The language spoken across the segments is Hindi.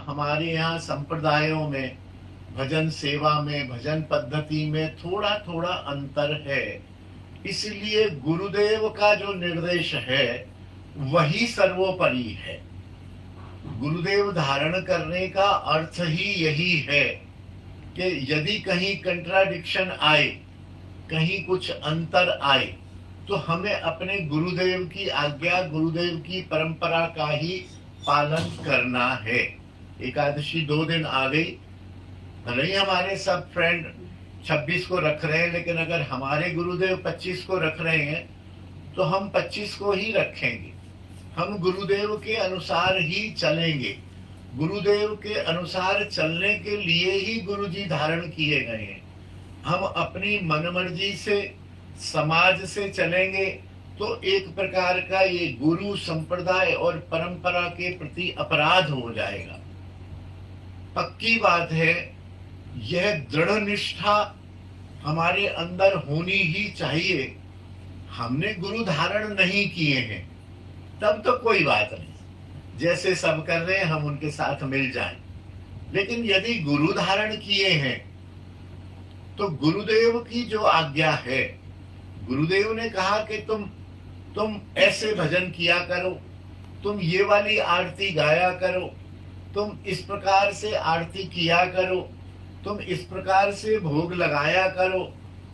हमारे यहाँ संप्रदायों में भजन सेवा में, भजन पद्धति में थोड़ा थोड़ा अंतर है। इसलिए गुरुदेव का जो निर्देश है वही सर्वोपरि है। गुरुदेव धारण करने का अर्थ ही यही है कि यदि कहीं कंट्राडिक्शन आए, कहीं कुछ अंतर आए, तो हमें अपने गुरुदेव की आज्ञा, गुरुदेव की परंपरा का ही पालन करना है। एकादशी 2 दिन आ गई, भले ही हमारे सब फ्रेंड 26 को रख रहे हैं, लेकिन अगर हमारे गुरुदेव 25 को रख रहे हैं तो हम 25 को ही रखेंगे। हम गुरुदेव के अनुसार ही चलेंगे। गुरुदेव के अनुसार चलने के लिए ही गुरुजी धारण किए गए हैं। हम अपनी मनमर्जी से, समाज से चलेंगे तो एक प्रकार का ये गुरु संप्रदाय और परंपरा के प्रति अपराध हो जाएगा। पक्की बात है, यह दृढ़ निष्ठा हमारे अंदर होनी ही चाहिए। हमने गुरु धारण नहीं किए हैं तब तो कोई बात नहीं, जैसे सब कर रहे हैं हम उनके साथ मिल जाएं। लेकिन यदि गुरु धारण किए हैं तो गुरुदेव की जो आज्ञा है, गुरुदेव ने कहा कि तुम ऐसे भजन किया करो, तुम ये वाली आरती गाया करो, तुम इस प्रकार से आरती किया करो, तुम इस प्रकार से भोग लगाया करो,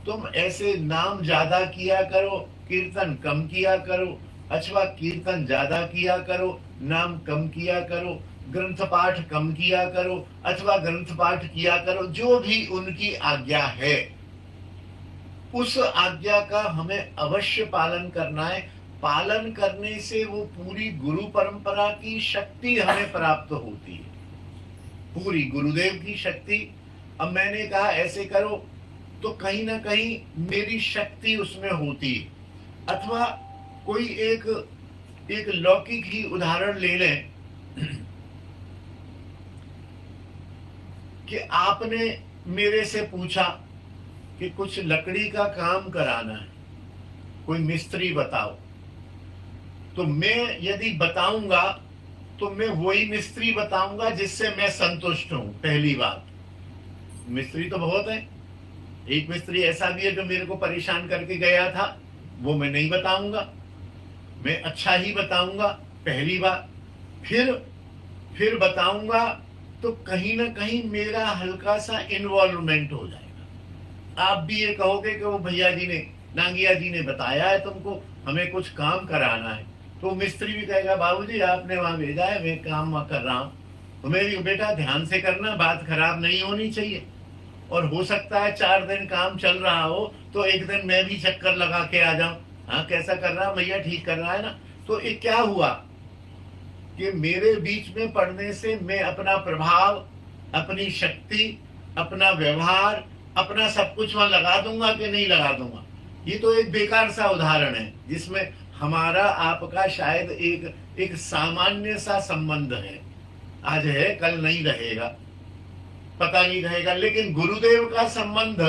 तुम ऐसे नाम ज्यादा किया करो, कीर्तन कम किया करो, अथवा कीर्तन ज्यादा किया करो, नाम कम किया करो, ग्रंथ पाठ कम किया करो अथवा ग्रंथ पाठ किया करो। जो भी उनकी आज्ञा है उस आज्ञा का हमें अवश्य पालन करना है। पालन करने से वो पूरी गुरु परंपरा की शक्ति हमें प्राप्त होती है, पूरी गुरुदेव की शक्ति। अब मैंने कहा ऐसे करो तो कहीं ना कहीं मेरी शक्ति उसमें होती है। अथवा कोई एक लौकिक ही उदाहरण ले लें कि आपने मेरे से पूछा कि कुछ लकड़ी का काम कराना है, कोई मिस्त्री बताओ। तो मैं यदि बताऊंगा तो मैं वही मिस्त्री बताऊंगा जिससे मैं संतुष्ट हूं। पहली बात, मिस्त्री तो बहुत है, एक मिस्त्री ऐसा भी है जो मेरे को परेशान करके गया था, वो मैं नहीं बताऊंगा, मैं अच्छा ही बताऊंगा पहली बात। फिर बताऊंगा तो कहीं ना कहीं मेरा हल्का सा इन्वॉल्वमेंट हो जाएगा। आप भी ये कहोगे कि वो भैया जी ने, नांगिया जी ने बताया है तुमको, हमें कुछ काम कराना है। तो मिस्त्री भी कहेगा बाबूजी आपने वहां भेजा है, मैं काम कर रहा हूँ, तुम्हें भी बेटा ध्यान से करना, बात खराब नहीं होनी चाहिए। और हो सकता है 4 दिन काम चल रहा हो तो एक दिन मैं भी चक्कर लगा के आ जाऊं, हाँ कैसा कर रहा भैया, ठीक कर रहा है ना। तो ये क्या हुआ कि मेरे बीच में पड़ने से मैं अपना प्रभाव, अपनी शक्ति, अपना व्यवहार, अपना सब कुछ वहां लगा दूंगा कि नहीं लगा दूंगा। ये तो एक बेकार सा उदाहरण है जिसमें हमारा आपका शायद एक सामान्य सा संबंध है, आज है कल नहीं रहेगा, पता नहीं रहेगा। लेकिन गुरुदेव का संबंध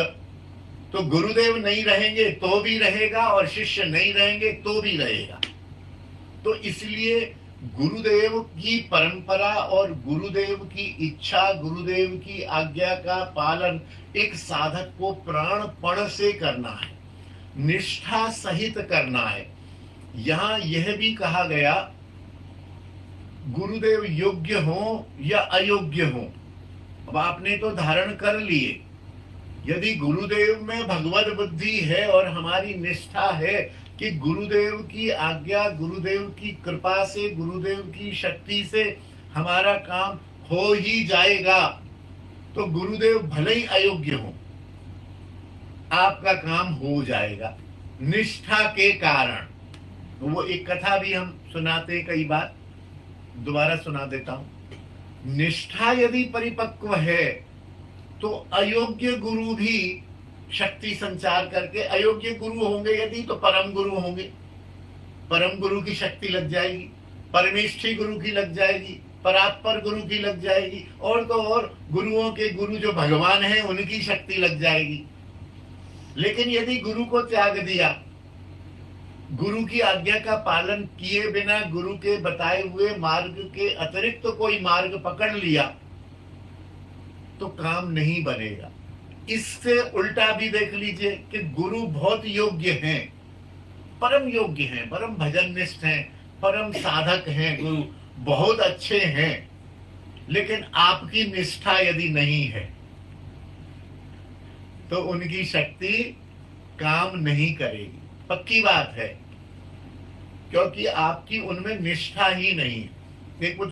तो गुरुदेव नहीं रहेंगे तो भी रहेगा और शिष्य नहीं रहेंगे तो भी रहेगा। तो इसलिए गुरुदेव की परंपरा और गुरुदेव की इच्छा, गुरुदेव की आज्ञा का पालन एक साधक को प्राणपण से करना है, निष्ठा सहित करना है। यहां यह भी कहा गया गुरुदेव योग्य हो या अयोग्य हो। अब आपने तो धारण कर लिए, यदि गुरुदेव में भगवत बुद्धि है और हमारी निष्ठा है कि गुरुदेव की आज्ञा, गुरुदेव की कृपा से, गुरुदेव की शक्ति से हमारा काम हो ही जाएगा, तो गुरुदेव भले ही अयोग्य हो, आपका काम हो जाएगा निष्ठा के कारण। वो एक कथा भी हम सुनाते कई बार, दोबारा सुना देता हूं। निष्ठा यदि परिपक्व है तो अयोग्य गुरु भी शक्ति संचार करके, अयोग्य गुरु होंगे यदि तो परम गुरु होंगे, परम गुरु की शक्ति लग जाएगी, परमेष्ठी गुरु की लग जाएगी, परात्पर गुरु की लग जाएगी, और तो और गुरुओं के गुरु जो भगवान हैं उनकी शक्ति लग जाएगी। लेकिन यदि गुरु को त्याग दिया गुरु की आज्ञा का पालन किए बिना गुरु के बताए हुए मार्ग के अतिरिक्त तो कोई मार्ग पकड़ लिया तो काम नहीं बनेगा। इससे उल्टा भी देख लीजिए कि गुरु बहुत योग्य हैं, परम योग्य हैं, परम भजननिष्ठ हैं, परम साधक हैं, गुरु बहुत अच्छे हैं, लेकिन आपकी निष्ठा यदि नहीं है तो उनकी शक्ति काम नहीं करेगी, पक्की बात है, क्योंकि आपकी उनमें निष्ठा ही नहीं है। एक कुछ